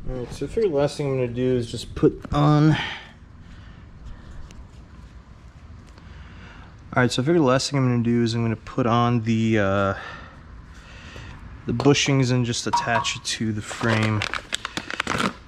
Alright, so I figured the last thing I'm going to do is just put on... Alright, so I figured the last thing I'm going to do is I'm going to put on the bushings and just attach it to the frame.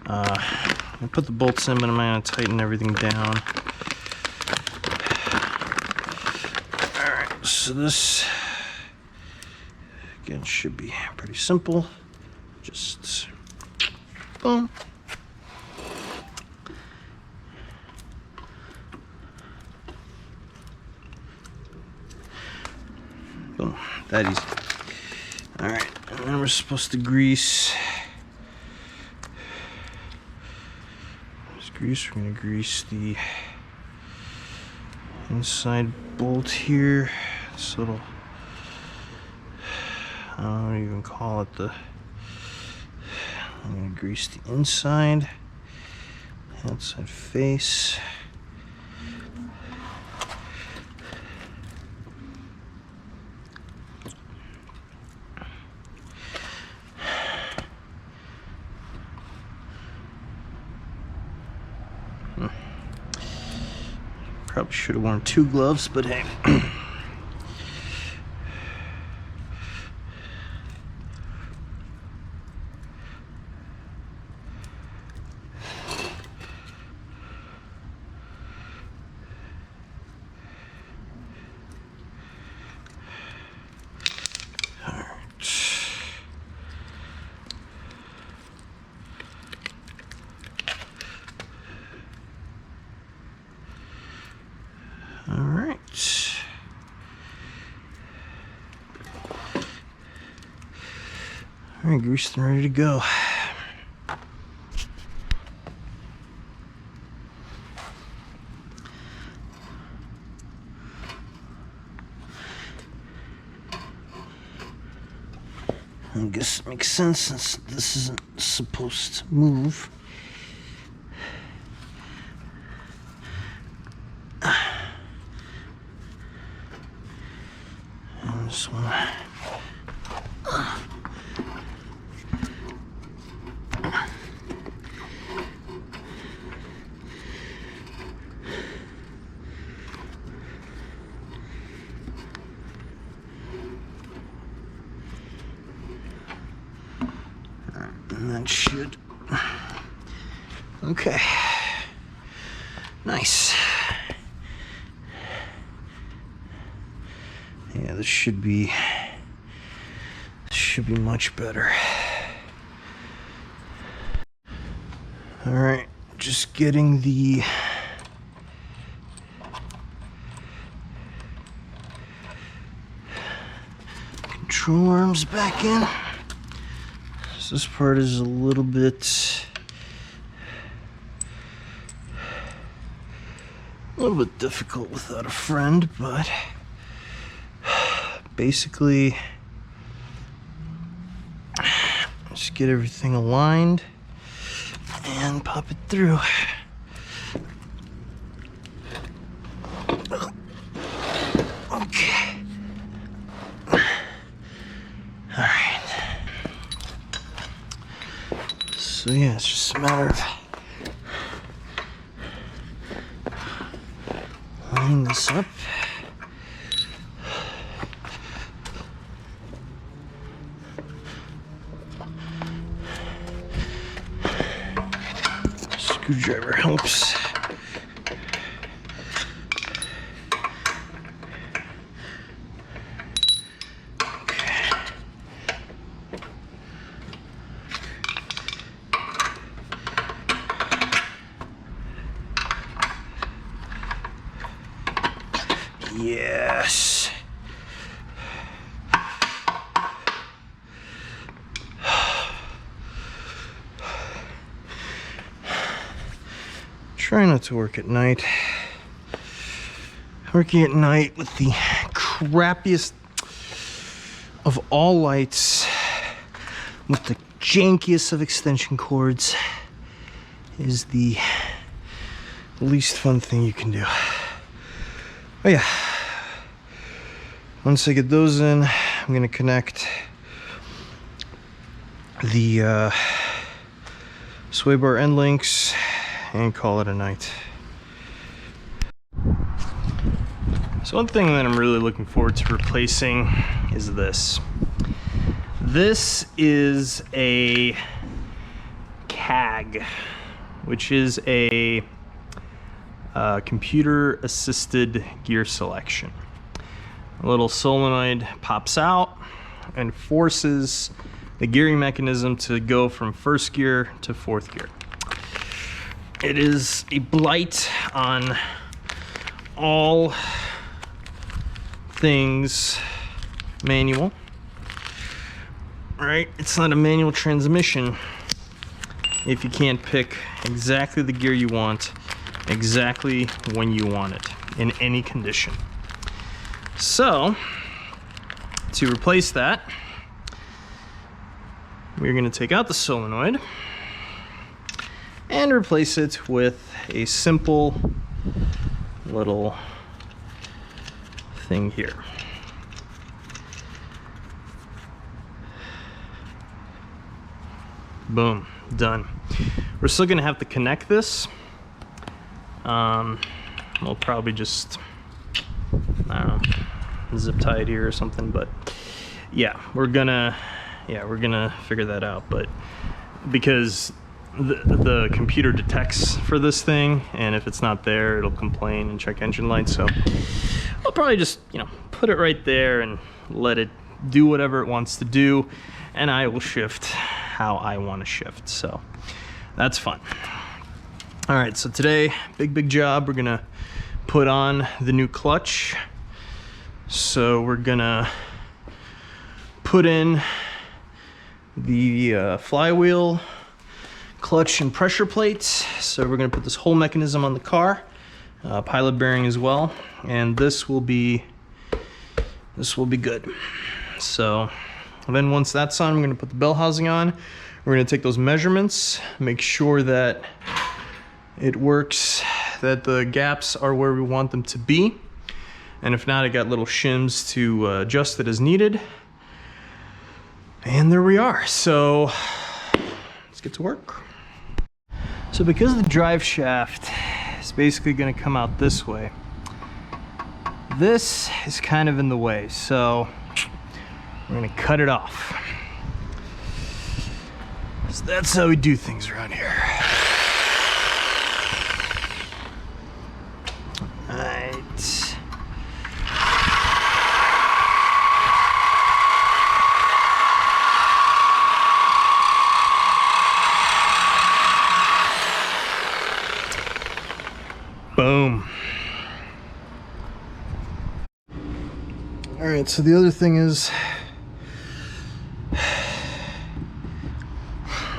I put the bolts in, but I'm going to tighten everything down. Alright, so this, again, should be pretty simple. Just boom. Boom, that easy. Alright, and then we're supposed to grease. We're going to grease the inside bolt here. This little, I don't know what you even call it. I'm going to grease the inside, outside face. Probably should have worn 2 gloves, but hey. Alright. Alright, greased and ready to go. I guess it makes sense since this isn't supposed to move. And this one. And that should, okay, nice. Yeah, this should be much better. All right, just getting the control arms back in. So this part is a little bit difficult without a friend, but basically just get everything aligned and pop it through. Okay. All right. So yeah, it's just a matter of lining this up. Screwdriver helps. Yes. Try not to work at night. Working at night with the crappiest of all lights, with the jankiest of extension cords, is the least fun thing you can do. Oh yeah. Once I get those in, I'm gonna connect the sway bar end links, and call it a night. So one thing that I'm really looking forward to replacing is this. This is a CAG, which is a computer assisted gear selection. A little solenoid pops out and forces the gearing mechanism to go from first gear to fourth gear. It is a blight on all things manual, right? It's not a manual transmission if you can't pick exactly the gear you want, exactly when you want it, in any condition. So, to replace that, we're going to take out the solenoid and replace it with a simple little thing here. Boom, done. We're still gonna have to connect this. We'll probably just, I don't know, zip tie it here or something, but yeah, we're gonna figure that out. But because the computer detects for this thing, and if it's not there, it'll complain and check engine lights. So I'll probably just, put it right there and let it do whatever it wants to do, and I will shift how I want to shift. So that's fun. All right, so today, big job. We're gonna put on the new clutch. So we're gonna put in the flywheel, clutch, and pressure plates. So we're gonna put this whole mechanism on the car, pilot bearing as well, and this will be good. So then once that's on, we're gonna put the bell housing on. We're gonna take those measurements, make sure that it works, that the gaps are where we want them to be. And if not, I got little shims to adjust it as needed. And there we are. So let's get to work. So because the drive shaft is basically gonna come out this way, this is kind of in the way. So we're gonna cut it off. So that's how we do things around here. All right. Boom. All right, so the other thing is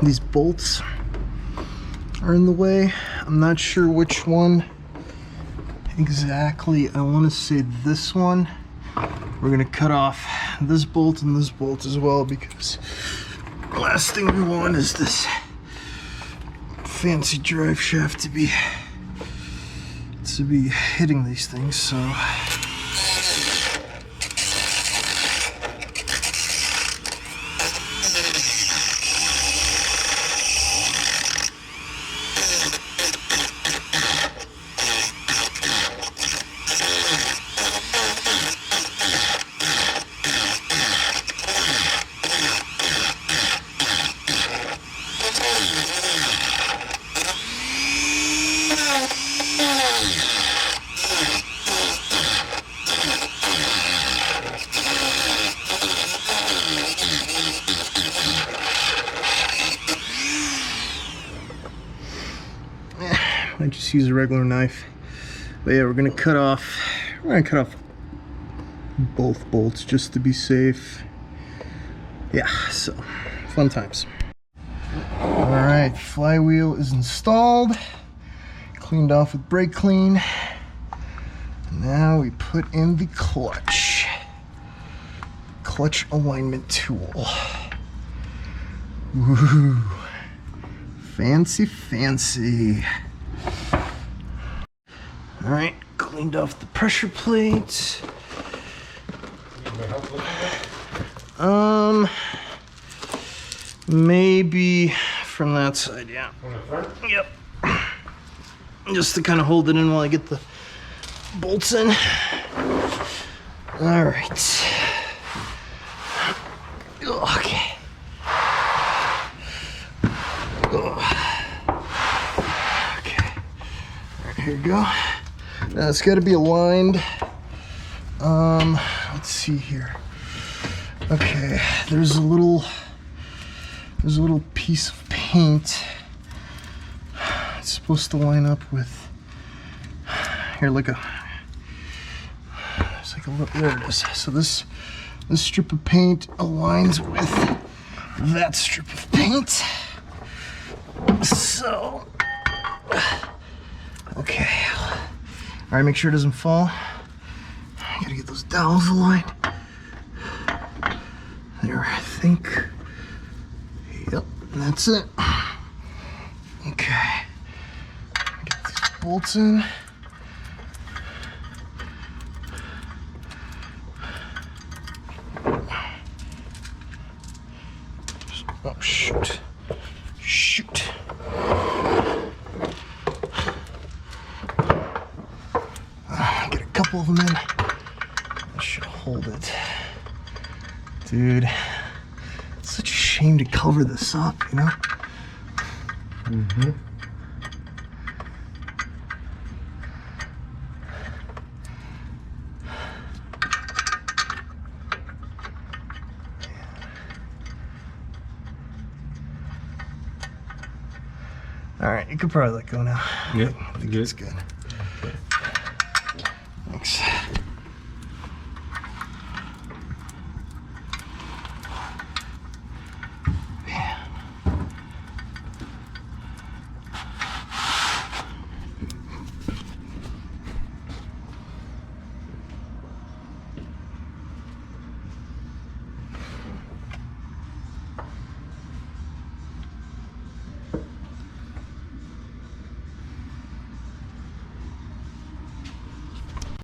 these bolts are in the way. I'm not sure which one exactly. I want to say this one. We're gonna cut off this bolt and this bolt as well, because the last thing we want is this fancy drive shaft to be hitting these things. So I just use a regular knife. But yeah, we're gonna cut off both bolts just to be safe. Yeah, so fun times. All right, flywheel is installed, cleaned off with brake clean. Now we put in the clutch alignment tool. Woo, fancy. All right, cleaned off the pressure plate. Maybe from that side, yeah. On the front? Yep. Just to kind of hold it in while I get the bolts in. All right. Okay. Okay. All right, here you go. Now it's got to be aligned. Let's see here. Okay, there's a little piece of paint. It's supposed to line up with here, like a. It's like a little. There it is. So this strip of paint aligns with that strip of paint. So, okay. All right, make sure it doesn't fall. I gotta get those dowels aligned. There, I think. Yep, that's it. Okay. Get these bolts in. Oh, shoot. Shoot. Get a couple of them in. I should hold it. Dude, it's such a shame to cover this up, you know? Mm-hmm. All right, you could probably let go now. Yep, I think good. it's good.